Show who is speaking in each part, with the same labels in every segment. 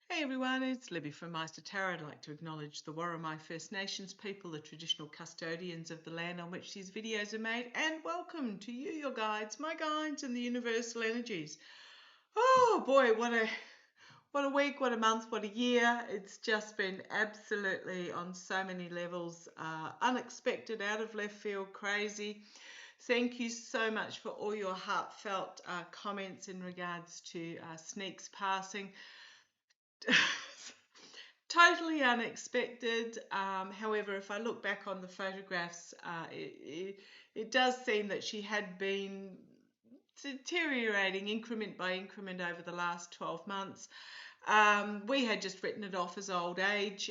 Speaker 1: Hey everyone, it's Libby from maighstirtarot. I'd like to acknowledge the Worimi First Nations people, the traditional custodians of the land on which these videos are made, and welcome to you, your guides, my guides, and the universal energies. Oh boy, what a week, what a month, what a year. It's just been absolutely on so many levels, unexpected, out of left field, crazy. Thank you so much for all your heartfelt comments in regards to Sneak's passing. Totally unexpected. However, if I look back on the photographs, it does seem that she had been deteriorating increment by increment over the last 12 months. We had just written it off as old age,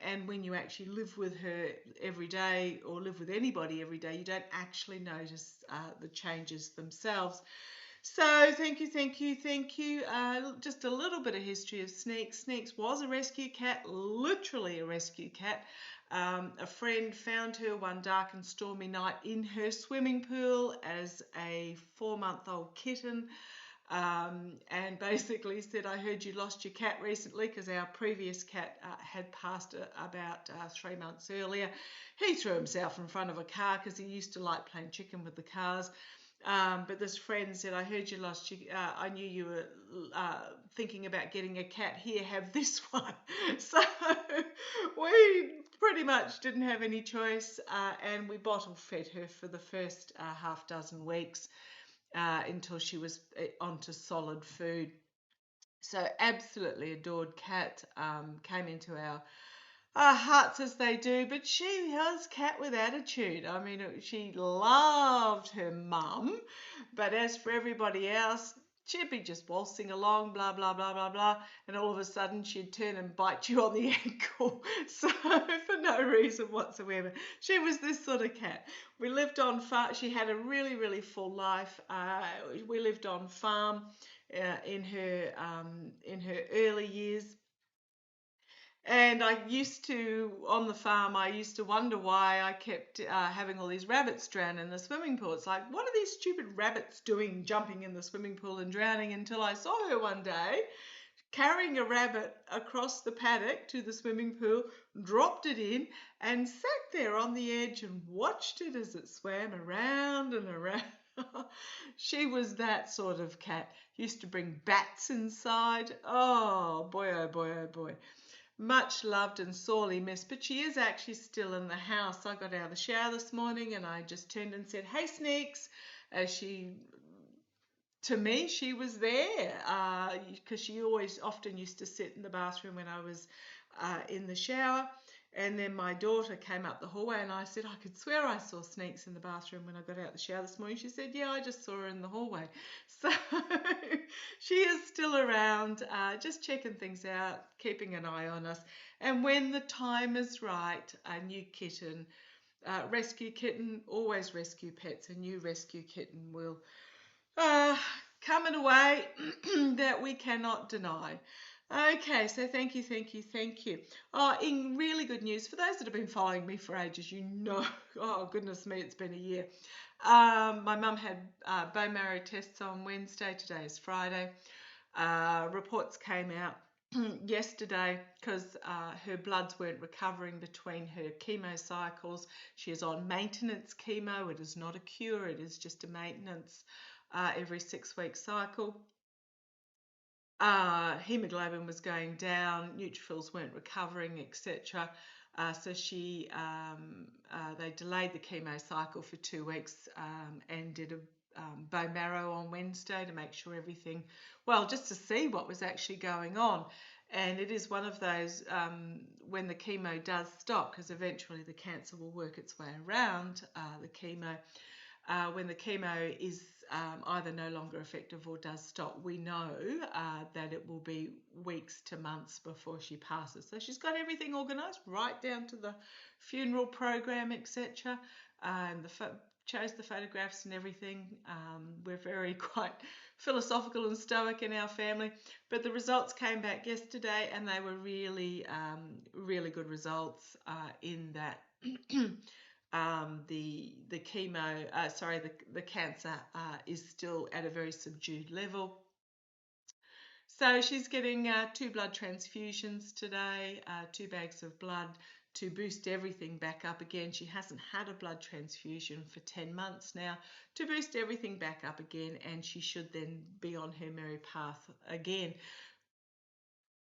Speaker 1: and when you actually live with her every day or live with anybody every day, you don't actually notice the changes themselves. So thank you. Just a little bit of history of Sneaks. Sneaks was a rescue cat, literally a rescue cat. A friend found her one dark and stormy night in her swimming pool as a 4-month-old kitten. And basically said, I heard you lost your cat recently, because our previous cat had passed about 3 months earlier. He threw himself in front of a car because he used to like playing chicken with the cars. But this friend said, I heard you lost your, I knew you were thinking about getting a cat. Here, have this one. So we pretty much didn't have any choice, and we bottle fed her for the first half dozen weeks until she was onto solid food. So absolutely adored cat, came into our hearts as they do, but she was cat with attitude. I mean, she loved her mum, but as for everybody else, she'd be just waltzing along, blah, blah, blah, blah, blah, and all of a sudden she'd turn and bite you on the ankle. So, for no reason whatsoever. She was this sort of cat. We lived on farm. She had a really, really full life. We lived on farm in her early years. And I used to, on the farm, I used to wonder why I kept having all these rabbits drown in the swimming pool. It's like, what are these stupid rabbits doing jumping in the swimming pool and drowning? Until I saw her one day carrying a rabbit across the paddock to the swimming pool, dropped it in, and sat there on the edge and watched it as it swam around and around. She was that sort of cat. Used to bring bats inside. Oh boy, oh boy, oh boy. Much loved and sorely missed, but she is actually still in the house. I got out of the shower this morning and I just turned and said, hey, Sneaks, as she, to me, she was there, because she always often used to sit in the bathroom when I was in the shower. And then my daughter came up the hallway and I said, I could swear I saw Sneaks in the bathroom when I got out the shower this morning. She said, yeah, I just saw her in the hallway. So she is still around, just checking things out, keeping an eye on us. And when the time is right, a new kitten, rescue kitten, always rescue pets, a new rescue kitten will come in a way that we cannot deny. Okay, so thank you. Oh, in really good news, for those that have been following me for ages, you know, oh goodness me, it's been a year. My mum had bone marrow tests on Wednesday. Today is Friday. Reports came out yesterday because her bloods weren't recovering between her chemo cycles. She is on maintenance chemo. It is not a cure, it is just a maintenance every 6-week cycle. Hemoglobin was going down, neutrophils weren't recovering, etc. So they delayed the chemo cycle for 2 weeks and did a bone marrow on Wednesday to make sure everything, well, just to see what was actually going on. And it is one of those, when the chemo does stop, because eventually the cancer will work its way around the chemo. When the chemo is either no longer effective or does stop, we know that it will be weeks to months before she passes. So she's got everything organised right down to the funeral program, etc. And chose the photographs and everything. We're very quite philosophical and stoic in our family. But the results came back yesterday and they were really, really good results in that the chemo, the cancer is still at a very subdued level. So she's getting 2 blood transfusions today, 2 bags of blood to boost everything back up again. She hasn't had a blood transfusion for 10 months now, to boost everything back up again, and she should then be on her merry path again.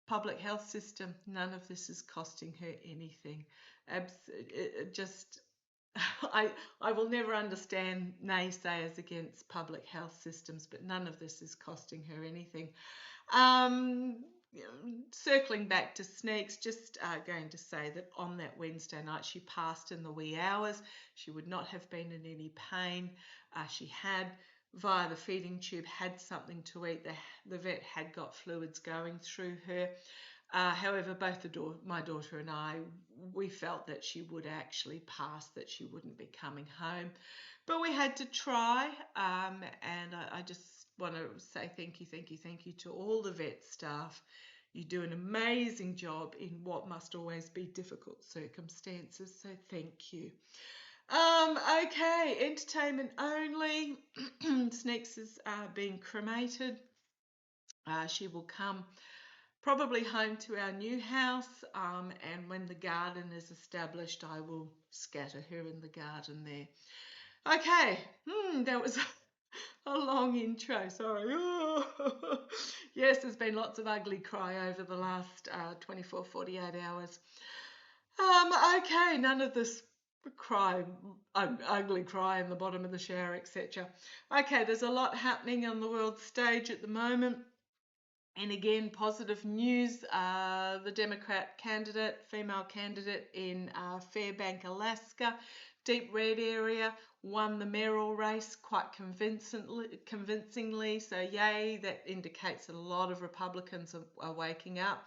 Speaker 1: Public health system, none of this is costing her anything. Just I will never understand naysayers against public health systems, but none of this is costing her anything. Um, Circling back to Sneaks, just going to say that on that Wednesday night she passed in the wee hours. She would not have been in any pain. She had, via the feeding tube, had something to eat. The vet had got fluids going through her. However, both my daughter and I, we felt that she would actually pass, that she wouldn't be coming home. But we had to try, and I just want to say thank you to all the vet staff. You do an amazing job in what must always be difficult circumstances, so thank you. Okay, entertainment only. Sneaks is being cremated. She will come probably home to our new house, and when the garden is established, I will scatter her in the garden there. Okay, that was a long intro, sorry. Yes, there's been lots of ugly cry over the last 24, 48 hours. Okay, none of this ugly cry in the bottom of the shower, etc. Okay, there's a lot happening on the world stage at the moment. And again, positive news, the Democrat candidate, female candidate in Fairbank, Alaska, deep red area, won the mayoral race quite convincingly. So yay, that indicates that a lot of Republicans are waking up.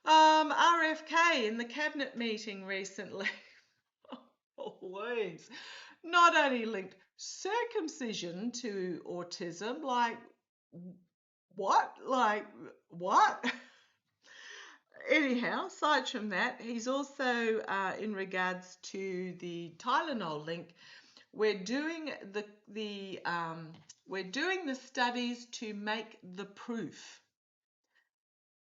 Speaker 1: RFK in the cabinet meeting recently, always, not only linked circumcision to autism, like what? Like, what? Anyhow, aside from that, he's also, in regards to the Tylenol link, we're doing we're doing the studies to make the proof.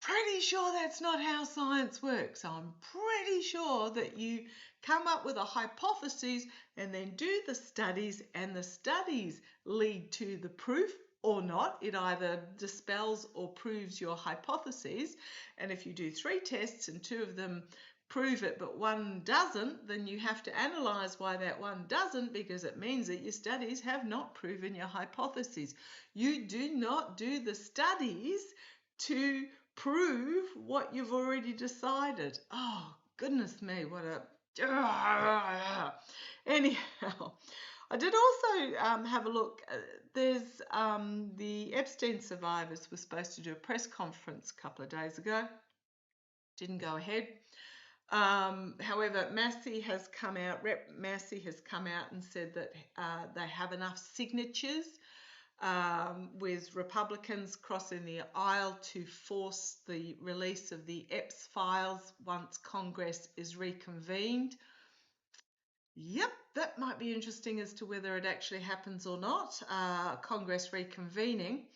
Speaker 1: Pretty sure that's not how science works. I'm pretty sure that you come up with a hypothesis and then do the studies, and the studies lead to the proof or not. It either dispels or proves your hypothesis. And if you do 3 tests and 2 of them prove it but 1 doesn't, then you have to analyze why that 1 doesn't, because it means that your studies have not proven your hypothesis. You do not do the studies to prove what you've already decided. Oh, goodness me, what a... Anyhow, I did also have a look. There's the Epstein survivors were supposed to do a press conference a couple of days ago. Didn't go ahead. However, Massey has come out, Rep Massey has come out and said that they have enough signatures with Republicans crossing the aisle to force the release of the Epps files once Congress is reconvened. Yep, that might be interesting as to whether it actually happens or not, Congress reconvening.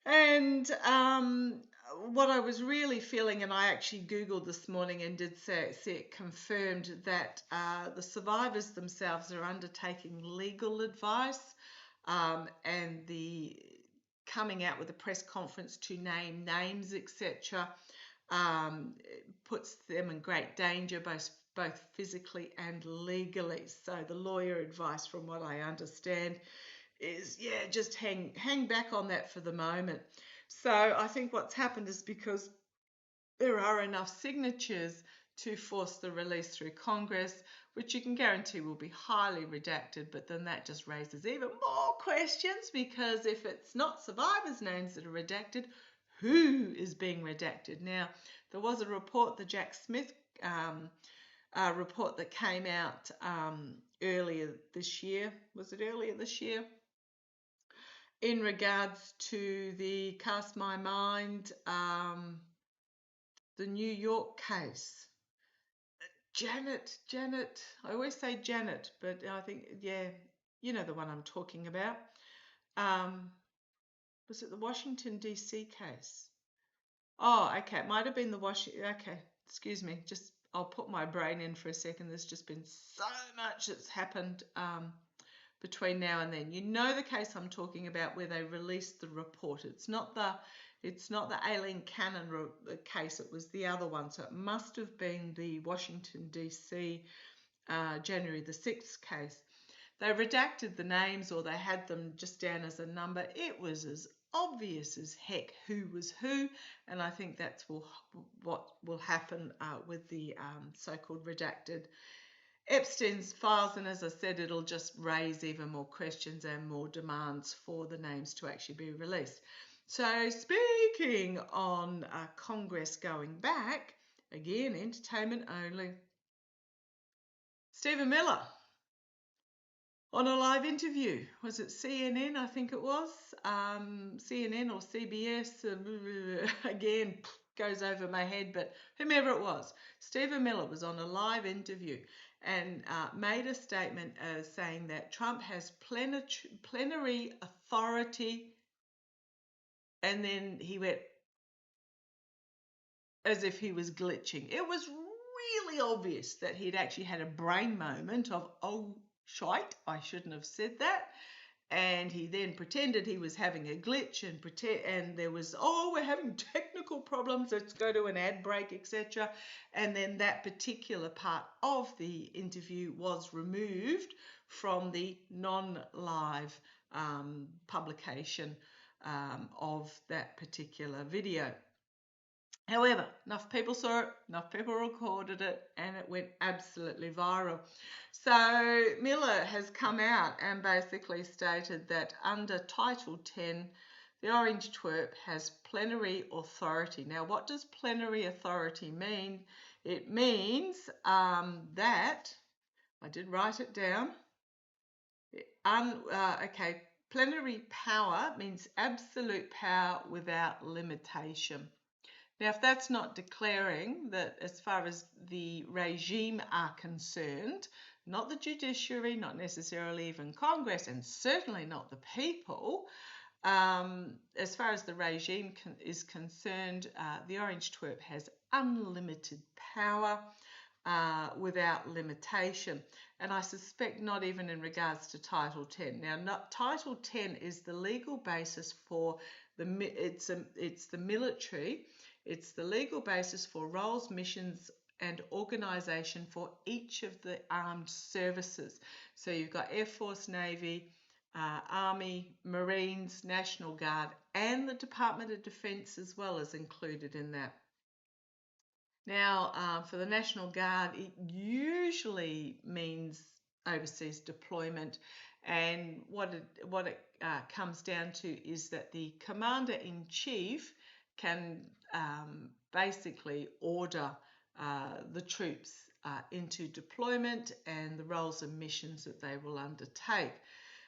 Speaker 1: And what I was really feeling, and I actually Googled this morning and did see it confirmed, that the survivors themselves are undertaking legal advice, and the coming out with a press conference to name names, etc., puts them in great danger, both physically and legally. So the lawyer advice, from what I understand, is, yeah, just hang back on that for the moment. So I think what's happened is, because there are enough signatures to force the release through Congress, which you can guarantee will be highly redacted, but then that just raises even more questions, because if it's not survivors' names that are redacted, who is being redacted? Now, there was a report, the Jack Smith report that came out earlier this year. Was it earlier this year? In regards to the Cast My Mind, the New York case. Janet, I always say Janet, but I think, yeah, you know the one I'm talking about. Was it the Washington, D.C. case? Oh, okay. It might have been the washing. Okay, excuse me. Just I'll put my brain in for a second. There's just been so much that's happened between now and then. You know the case I'm talking about where they released the report. It's not the Aileen Cannon case. It was the other one. So it must have been the Washington D.C. January the 6th case. They redacted the names or they had them just down as a number. It was as obvious as heck who was who, and I think that's what will happen with the so-called redacted Epstein's files. And as I said, it'll just raise even more questions and more demands for the names to actually be released. So speaking on Congress going back, again, entertainment only, Stephen Miller on a live interview. Was it CNN? I think it was. CNN or CBS. Again, goes over my head, but whomever it was. Stephen Miller was on a live interview and made a statement saying that Trump has plenary authority, and then he went as if he was glitching. It was really obvious that he'd actually had a brain moment of, oh, shite, I shouldn't have said that. And he then pretended he was having a glitch and there was, oh, we're having technical problems, let's go to an ad break, etc. And then that particular part of the interview was removed from the non-live publication of that particular video. However, enough people saw it, enough people recorded it, and it went absolutely viral. So Miller has come out and basically stated that under Title 10, the Orange Twerp has plenary authority. Now, what does plenary authority mean? It means that, I did write it down, okay, plenary power means absolute power without limitation. Now, if that's not declaring that as far as the regime are concerned, not the judiciary, not necessarily even Congress, and certainly not the people, as far as the regime is concerned, the Orange Twerp has unlimited power without limitation. And I suspect not even in regards to Title 10. Now, Title 10 is the legal basis for it's the military. It's the legal basis for roles, missions, and organisation for each of the armed services. So you've got Air Force, Navy, Army, Marines, National Guard, and the Department of Defence as well is included in that. Now, for the National Guard, it usually means overseas deployment, and what it comes down to is that the Commander-in-Chief can basically order the troops into deployment and the roles and missions that they will undertake.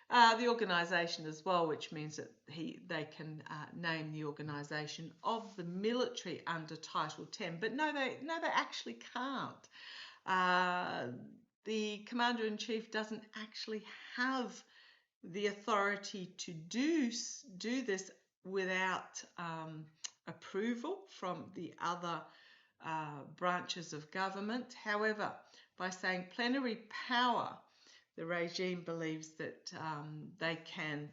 Speaker 1: The organisation as well, which means that they can name the organisation of the military under Title 10. But no, they actually can't. The Commander-in-Chief doesn't actually have the authority to do this without approval from the other branches of government. However, by saying plenary power, the regime believes that they can.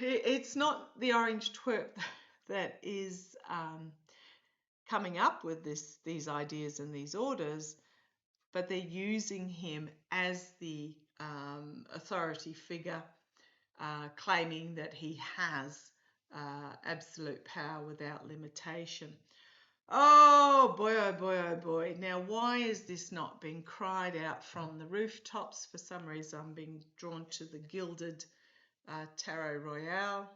Speaker 1: It's not the Orange Twerp that is coming up with these ideas and these orders, but they're using him as the authority figure, claiming that he has absolute power without limitation. Oh boy, oh boy, oh boy. Now, why is this not being cried out from the rooftops? For some reason, I'm being drawn to the Gilded Tarot Royale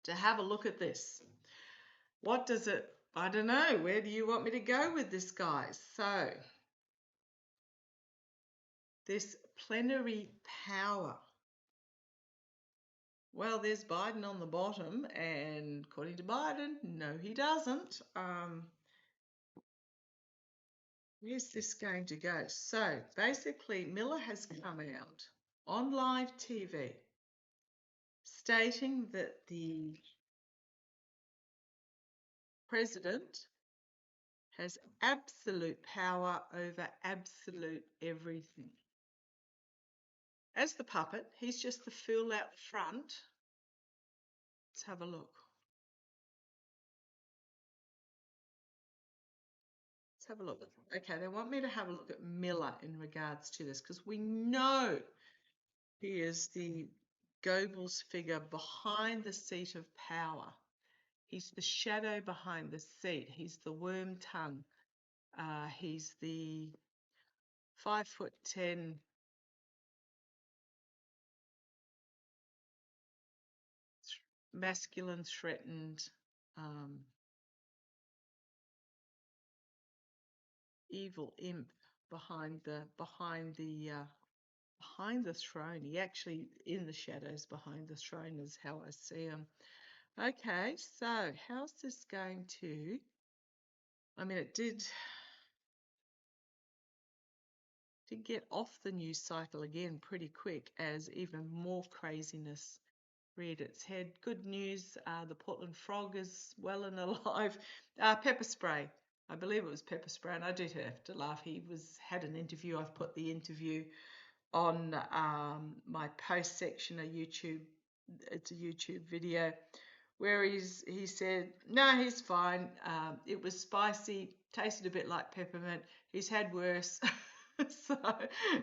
Speaker 1: to have a look at this. What does it, I don't know, where do you want me to go with this, guys? So, this plenary power. Well, there's Biden on the bottom, and according to Biden, no, he doesn't. Where's this going to go? So basically, Miller has come out on live TV stating that the president has absolute power over absolute everything. As the puppet, he's just the fool out the front. Let's have a look. Let's have a look. Okay, they want me to have a look at Miller in regards to this because we know he is the Goebbels figure behind the seat of power. He's the shadow behind the seat. He's the worm tongue. He's the 5'10" masculine threatened evil imp behind the throne. He actually in the shadows behind the throne is how I see him. Okay, so how's this going to? I mean, it did get off the news cycle again pretty quick as even more craziness reared its head. Good news, the Portland Frog is well and alive. Pepper spray. I believe it was pepper spray, and I did have to laugh. He had an interview. I've put the interview on my post section of YouTube. It's a YouTube video where he said, no, he's fine. It was spicy, tasted a bit like peppermint. He's had worse. So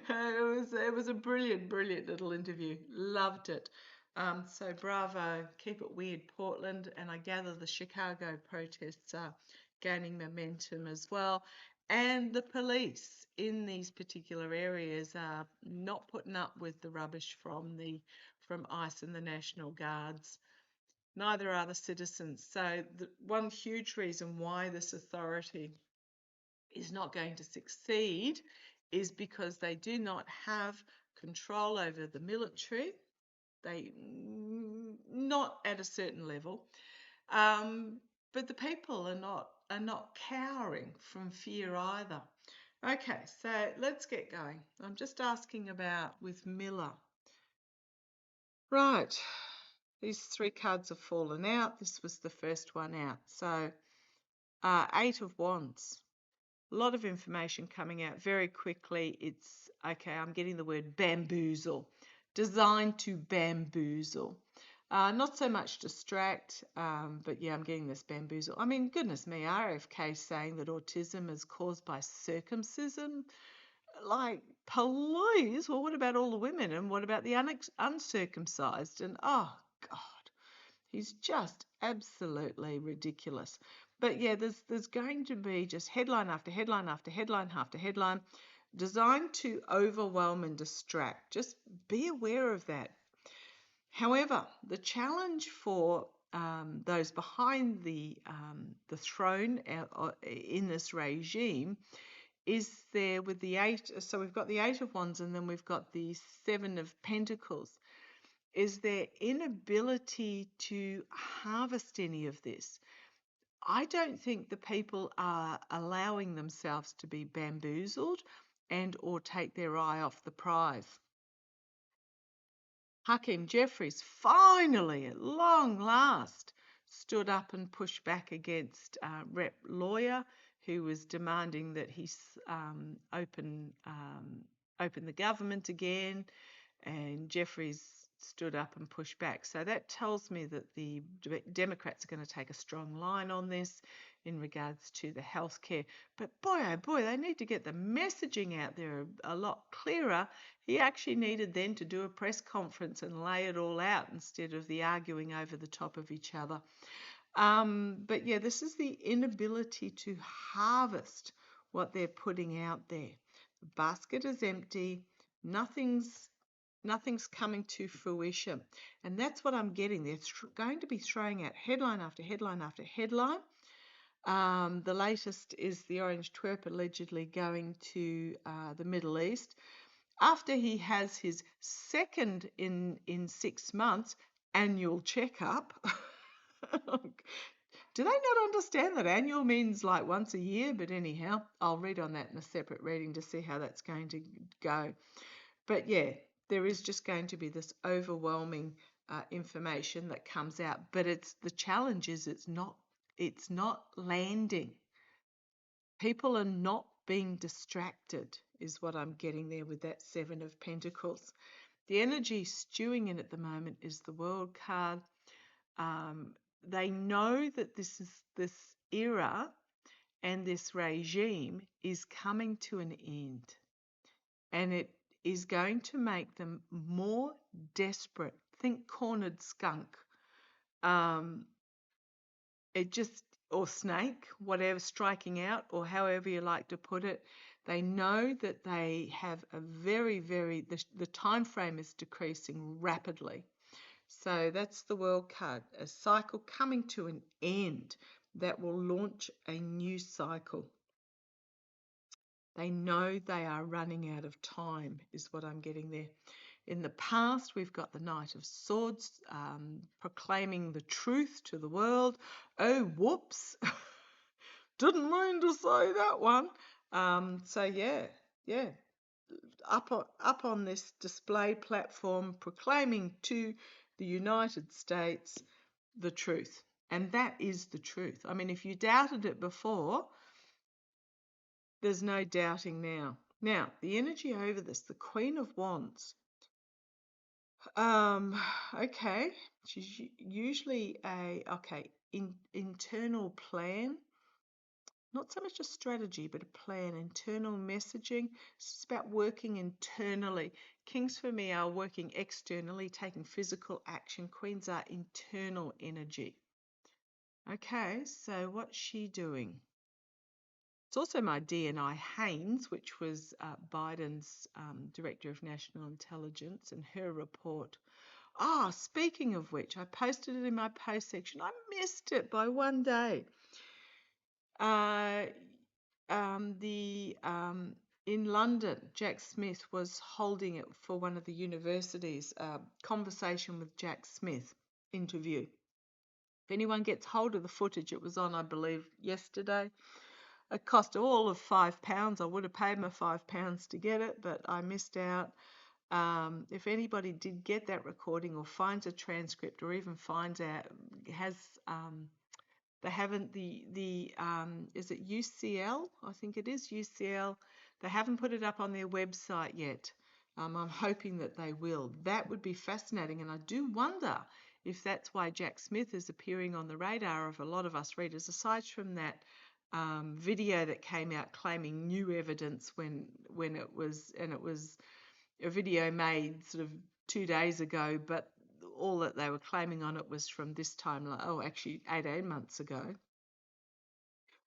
Speaker 1: it was a brilliant little interview. Loved it. So bravo, keep it weird, Portland, and I gather the Chicago protests are gaining momentum as well. And the police in these particular areas are not putting up with the rubbish from ICE and the National Guards. Neither are the citizens. So the one huge reason why this authority is not going to succeed is because they do not have control over the military. They not at a certain level, but the people are not cowering from fear either. Okay, so let's get going. I'm just asking about with Miller. Right, these three cards have fallen out. This was the first one out. So 8 of Wands. A lot of information coming out very quickly. It's, okay, I'm getting the word bamboozle. Designed to bamboozle. Not so much distract, but yeah, I'm getting this bamboozle. I mean, goodness me, RFK saying that autism is caused by circumcision. Like, please, well, what about all the women? And what about the uncircumcised? And oh, God. He's just absolutely ridiculous. But yeah, there's going to be just headline after headline after headline after headline designed to overwhelm and distract. Just be aware of that. However, the challenge for those behind the throne in this regime is there with the 8. So we've got the 8 of Wands and then we've got the 7 of Pentacles. Is their inability to harvest any of this. I don't think the people are allowing themselves to be bamboozled and or take their eye off the prize. Hakeem Jeffries finally, at long last, stood up and pushed back against Rep Lawyer, who was demanding that he open the government again, and Jeffries stood up and pushed back. So that tells me that the Democrats are going to take a strong line on this in regards to the healthcare. But boy, oh boy, they need to get the messaging out there a lot clearer. He actually needed then to do a press conference and lay it all out instead of the arguing over the top of each other. But yeah, this is the inability to harvest what they're putting out there. The basket is empty. Nothing's coming to fruition. And that's what I'm getting. They're going to be throwing out headline after headline after headline. The latest is the Orange Twerp allegedly going to the Middle East after he has his second in 6 months annual checkup. Do they not understand that annual means like once a year? But anyhow, I'll read on that in a separate reading to see how that's going to go. But yeah, there is just going to be this overwhelming information that comes out. But the challenge is it's it's not landing. People are not being distracted, is what I'm getting there with that Seven of Pentacles. The energy stewing in at the moment is the World card. They know that this era and this regime is coming to an end, and it is going to make them more desperate. Think cornered skunk. It just, or snake, whatever, striking out, or however you like to put it. They know that they have a the time frame is decreasing rapidly. So that's the World card, a cycle coming to an end that will launch a new cycle. They know they are running out of time, is what I'm getting there. In the past, we've got the Knight of Swords proclaiming the truth to the world. Oh, whoops. Didn't mean to say that one. So yeah. Up on this display platform, proclaiming to the United States the truth. And that is the truth. I mean, if you doubted it before, there's no doubting now. Now, the energy over this, the Queen of Wands. Okay, she's usually internal plan. Not so much a strategy, but a plan, internal messaging. It's about working internally. Kings for me are working externally, taking physical action. Queens are internal energy. Okay, so what's she doing? It's also my DNI Haynes, which was Biden's Director of National Intelligence, and her report. Speaking of which, I posted it in my post section. I missed it by one day. In London, Jack Smith was holding it for one of the universities, conversation with Jack Smith interview. If anyone gets hold of the footage, it was on, I believe, yesterday. It cost all of £5. I would have paid my £5 to get it, but I missed out. If anybody did get that recording or finds a transcript or even finds out, they haven't is it UCL? I think it is UCL. They haven't put it up on their website yet. I'm hoping that they will. That would be fascinating, and I do wonder if that's why Jack Smith is appearing on the radar of a lot of us readers, aside from that video that came out claiming new evidence when it was a video made sort of 2 days ago, but all that they were claiming on it was from this time, actually 18 months ago.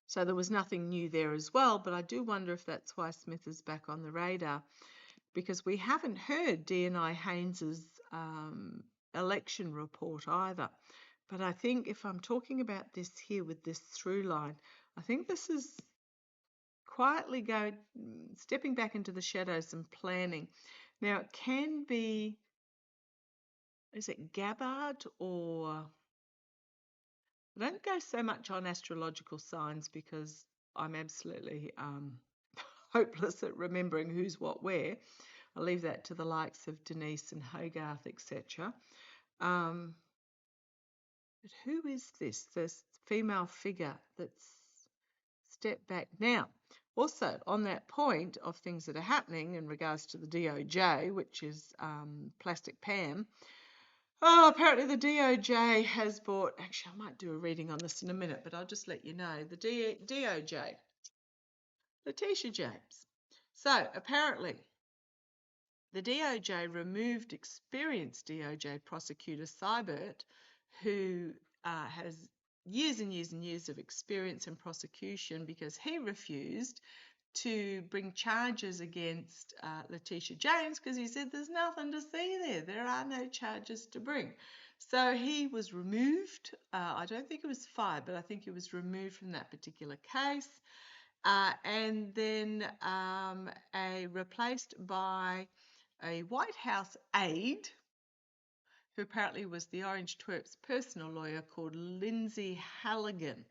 Speaker 1: So there was nothing new there as well, but I do wonder if that's why Smith is back on the radar, because we haven't heard DNI Haynes's election report either. But I think if I'm talking about this here with this through line, I think this is quietly stepping back into the shadows and planning. Now, it can be, is it Gabbard, or I don't go so much on astrological signs because I'm absolutely hopeless at remembering who's what where. I'll leave that to the likes of Denise and Hogarth, etc. But who is this female figure that's stepped back? Now, also on that point of things that are happening in regards to the DOJ, which is Plastic Pam, apparently the DOJ has bought, actually I might do a reading on this in a minute, but I'll just let you know, the DOJ, Letitia James. So apparently the DOJ removed experienced DOJ prosecutor Seibert, who has years and years and years of experience in prosecution, because he refused to bring charges against Letitia James because he said there's nothing to see there. There are no charges to bring. So he was removed. I don't think it was fired, but I think he was removed from that particular case. And then replaced by a White House aide, who apparently was the Orange Twerp's personal lawyer, called Lindsay Halligan.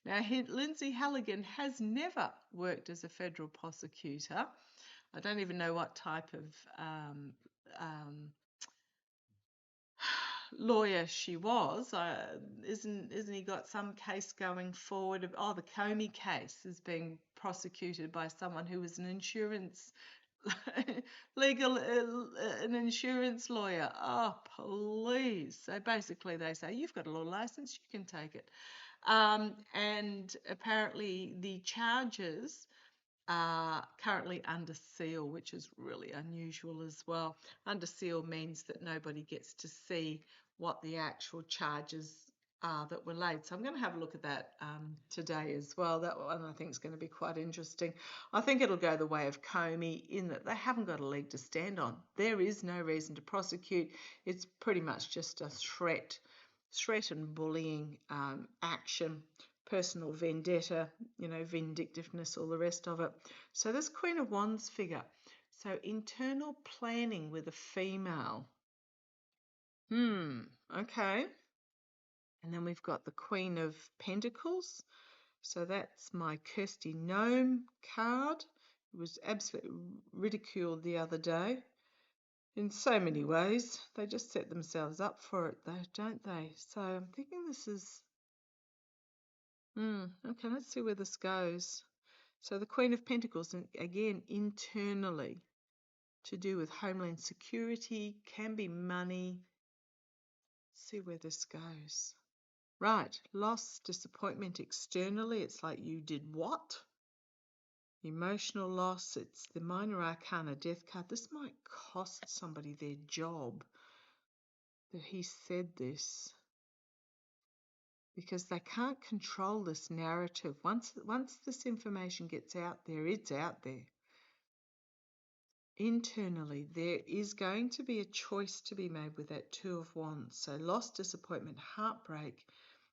Speaker 1: Now, Lindsay Halligan has never worked as a federal prosecutor. I don't even know what type of lawyer she was. Isn't he got some case going forward? Oh, the Comey case is being prosecuted by someone who was an insurance legal an insurance lawyer. Oh, please. So basically they say, you've got a law license, you can take it. And apparently the charges are currently under seal, which is really unusual as well. Under seal means that nobody gets to see what the actual charges are that were laid. So I'm going to have a look at that today as well. That one I think is going to be quite interesting. I think it'll go the way of Comey in that they haven't got a leg to stand on. There is no reason to prosecute. It's pretty much just a threat and bullying action, personal vendetta, vindictiveness, all the rest of it. So this Queen of Wands figure. So internal planning with a female. Okay. And then we've got the Queen of Pentacles. So that's my Kirsty Gnome card. It was absolutely ridiculed the other day in so many ways. They just set themselves up for it though, don't they? So I'm thinking this is... okay, let's see where this goes. So the Queen of Pentacles, again, internally, to do with homeland security, can be money. Let's see where this goes. Right, loss, disappointment externally. It's like you did what? Emotional loss. It's the Minor Arcana Death card. This might cost somebody their job that he said this, because they can't control this narrative. Once this information gets out there, it's out there. Internally, there is going to be a choice to be made with that Two of Wands. So loss, disappointment, heartbreak.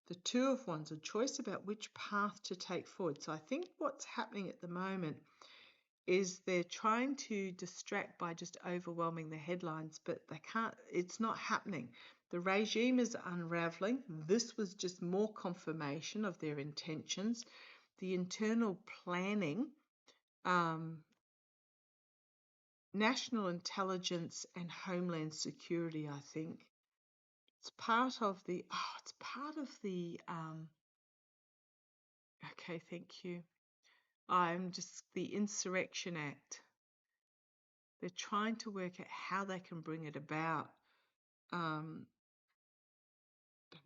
Speaker 1: The Two of Wands, a choice about which path to take forward. So I think what's happening at the moment is they're trying to distract by just overwhelming the headlines, but they can't. It's not happening. The regime is unraveling. This was just more confirmation of their intentions. The internal planning, national intelligence and homeland security, I think. It's part of the, okay, thank you. The Insurrection Act. They're trying to work out how they can bring it about.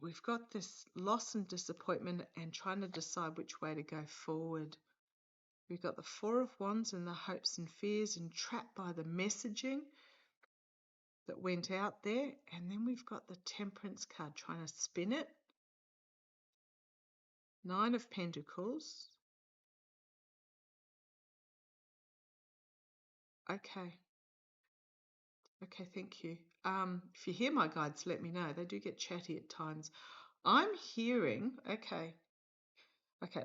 Speaker 1: We've got this loss and disappointment and trying to decide which way to go forward. We've got the Four of Wands and the hopes and fears, and trapped by the messaging that went out there. And then we've got the Temperance card trying to spin it. Nine of Pentacles. Okay. Okay, thank you. If you hear my guides, let me know. They do get chatty at times. I'm hearing, okay,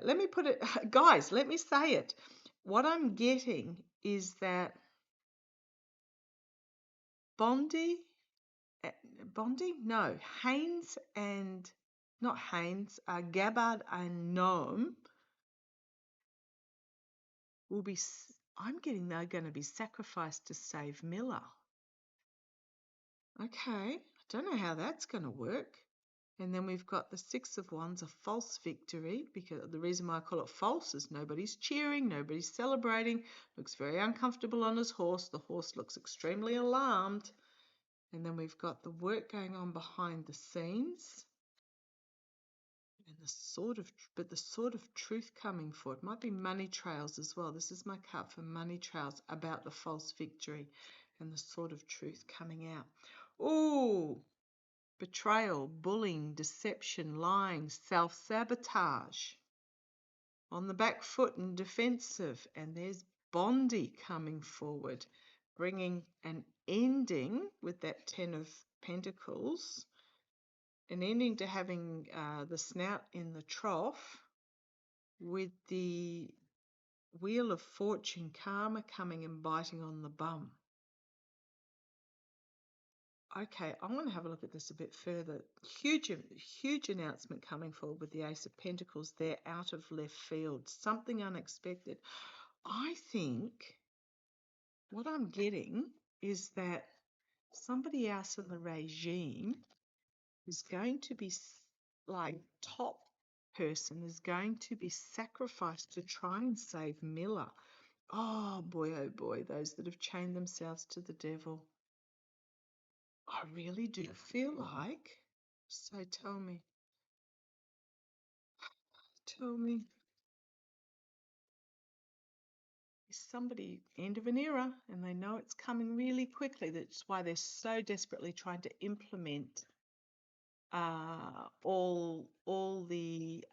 Speaker 1: let me put it, guys, let me say it. What I'm getting is that Haynes and, not Haynes, Gabbard and Noam will be, I'm getting they're going to be sacrificed to save Miller. Okay, I don't know how that's going to work. And then we've got the Six of Wands, a false victory, because the reason why I call it false is nobody's cheering, nobody's celebrating, looks very uncomfortable on his horse. The horse looks extremely alarmed. And then we've got the work going on behind the scenes. And the sword of truth coming forward. Might be money trails as well. This is my card for money trails about the false victory and the sword of truth coming out. Ooh, betrayal, bullying, deception, lying, self-sabotage. On the back foot and defensive. And there's Bondi coming forward, bringing an ending with that Ten of Pentacles. An ending to having the snout in the trough, with the Wheel of Fortune, karma coming and biting on the bum. Okay, I'm going to have a look at this a bit further. Huge announcement coming forward with the Ace of Pentacles there, out of left field. Something unexpected. I think what I'm getting is that somebody else in the regime is going to be like top person is going to be sacrificed to try and save Miller. Oh boy, those that have chained themselves to the devil. I really do feel like. So tell me. Is somebody end of an era and they know it's coming really quickly? That's why they're so desperately trying to implement all the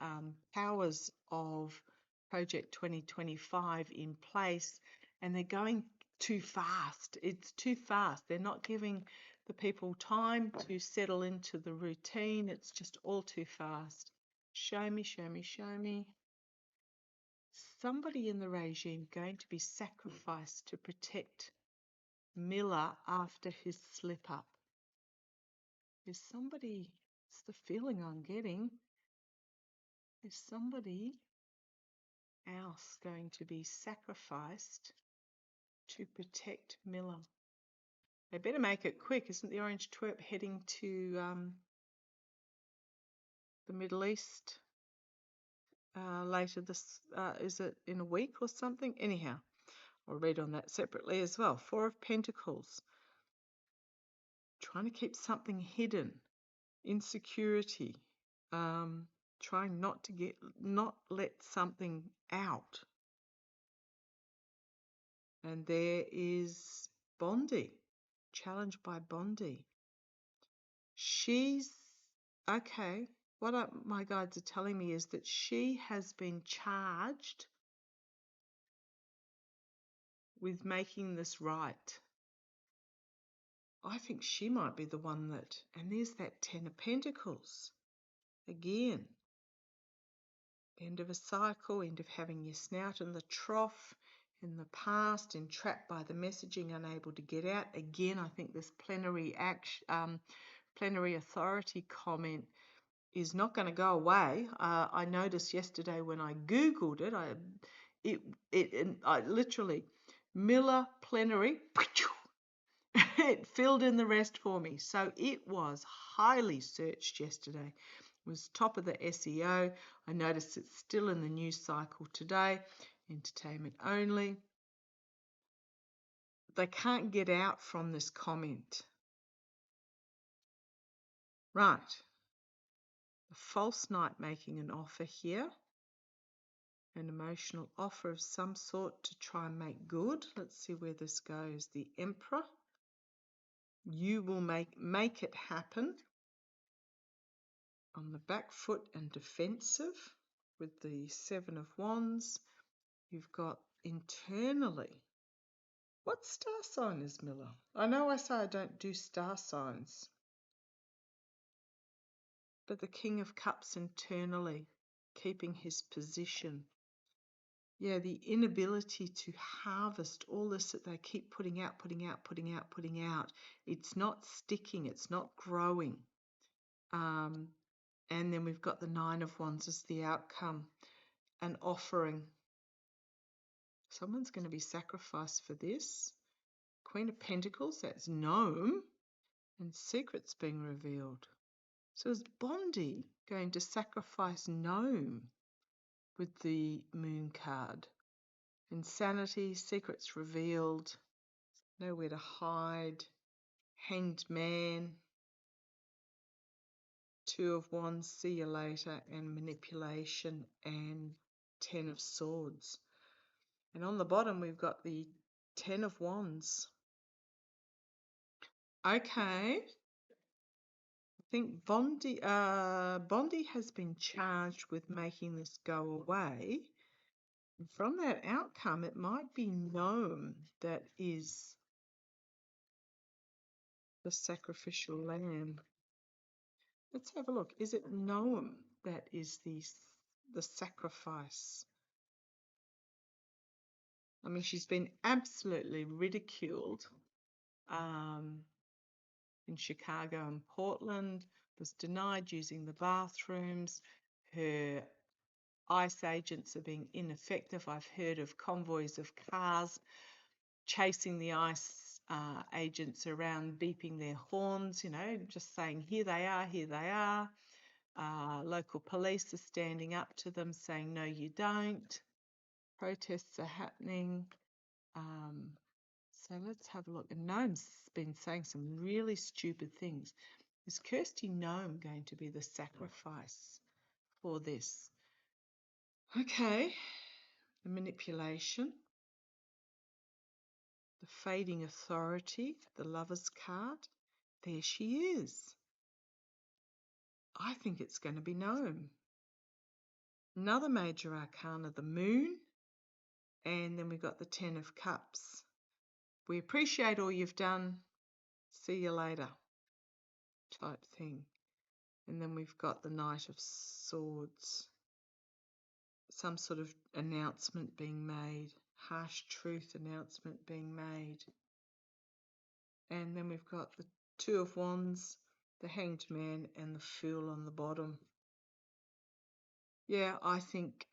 Speaker 1: powers of Project 2025 in place, and they're going too fast. It's too fast. They're not giving the people time to settle into the routine. It's just all too fast. Show me, show me, show me. Somebody in the regime going to be sacrificed to protect Miller after his slip up. There's somebody, it's the feeling I'm getting. Is somebody else going to be sacrificed to protect Miller? They better make it quick. Isn't the orange twerp heading to the Middle East later this, is it in a week or something? Anyhow, I'll read on that separately as well. Four of Pentacles. Trying to keep something hidden. Insecurity. Trying not let something out. And there is Bondi, challenged by Bondi. She's, okay, what my guides are telling me is that she has been charged with making this right. I think she might be the one that, and there's that Ten of Pentacles. Again, end of a cycle, end of having your snout in the trough, in the past, entrapped by the messaging, unable to get out. Again, I think this plenary authority comment is not going to go away. I noticed yesterday when I Googled it, I literally, Miller plenary, it filled in the rest for me. So it was highly searched yesterday. It was top of the SEO. I noticed it's still in the news cycle today. Entertainment only. They can't get out from this comment. Right. A false knight making an offer here. An emotional offer of some sort to try and make good. Let's see where this goes. The Emperor. You will make it happen. On the back foot and defensive with the Seven of Wands. You've got internally. What star sign is Miller? I know I say I don't do star signs. But the King of Cups internally, keeping his position. Yeah, the inability to harvest all this that they keep putting out. It's not sticking, it's not growing. And then we've got the Nine of Wands as the outcome. An offering. Someone's going to be sacrificed for this. Queen of Pentacles, that's gnome. And secrets being revealed. So is Bondi going to sacrifice gnome with the moon card? Insanity, secrets revealed, nowhere to hide, hanged man, Two of Wands, see you later, and manipulation, and Ten of Swords. And on the bottom we've got the Ten of Wands. Okay. I think Bondi has been charged with making this go away. And from that outcome, it might be gnome that is the sacrificial lamb. Let's have a look. Is it gnome that is the sacrifice? I mean, she's been absolutely ridiculed in Chicago and Portland, was denied using the bathrooms. Her ICE agents are being ineffective. I've heard of convoys of cars chasing the ICE agents around beeping their horns, just saying, here they are, here they are. Local police are standing up to them saying, no, you don't. Protests are happening. So let's have a look. And Gnome's been saying some really stupid things. Is Kirsty Gnome going to be the sacrifice for this? Okay. The manipulation. The fading authority. The Lover's card. There she is. I think it's going to be Gnome. Another major arcana, the Moon. And then we've got the Ten of Cups. We appreciate all you've done. See you later type thing. And then we've got the Knight of Swords. Some sort of announcement being made. Harsh truth announcement being made. And then we've got the Two of Wands, the Hanged Man, and the Fool on the bottom. Yeah, I think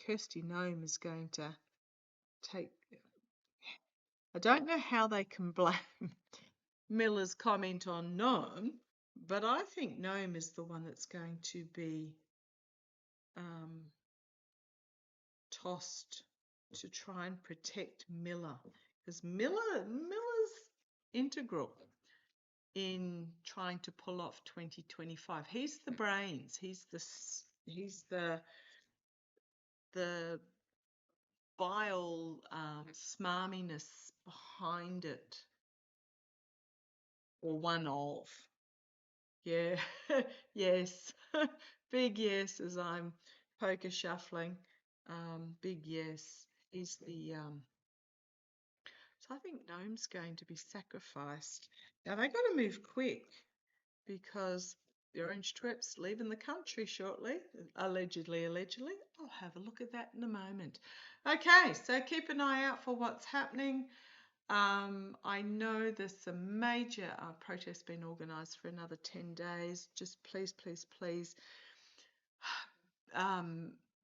Speaker 1: Kirsty Gnome is going to take. I don't know how they can blame Miller's comment on Gnome, but I think Gnome is the one that's going to be tossed to try and protect Miller, because Miller's integral in trying to pull off 2025. He's the brains. He's the vile smarminess behind it, or one of. Yeah, yes, big yes as I'm poker shuffling. Big yes. He's the So I think Gnome's going to be sacrificed. Now they got to move quick because the Orange Twerp's leaving the country shortly. Allegedly. I'll have a look at that in a moment. Okay, so keep an eye out for what's happening. I know there's some major protests being organised for another 10 days. Just please, please, please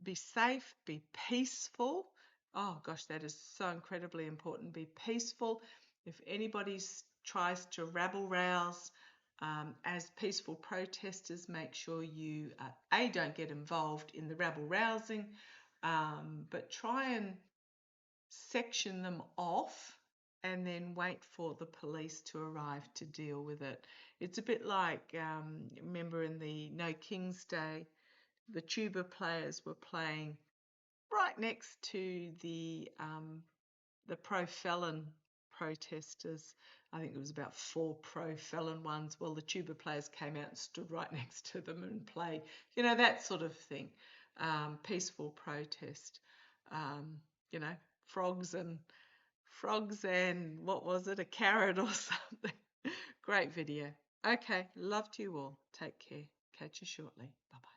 Speaker 1: be safe, be peaceful. Oh gosh, that is so incredibly important. Be peaceful. If anybody tries to rabble-rouse as peaceful protesters, make sure you don't get involved in the rabble-rousing, but try and section them off and then wait for the police to arrive to deal with it. It's a bit like, remember in the No King's Day, the tuba players were playing right next to the pro-felon protesters. I think there was about 4 pro-felon ones. Well, the tuba players came out and stood right next to them and played. That sort of thing. Peaceful protest. Frogs and what was it? A carrot or something. Great video. Okay, love to you all. Take care. Catch you shortly. Bye-bye.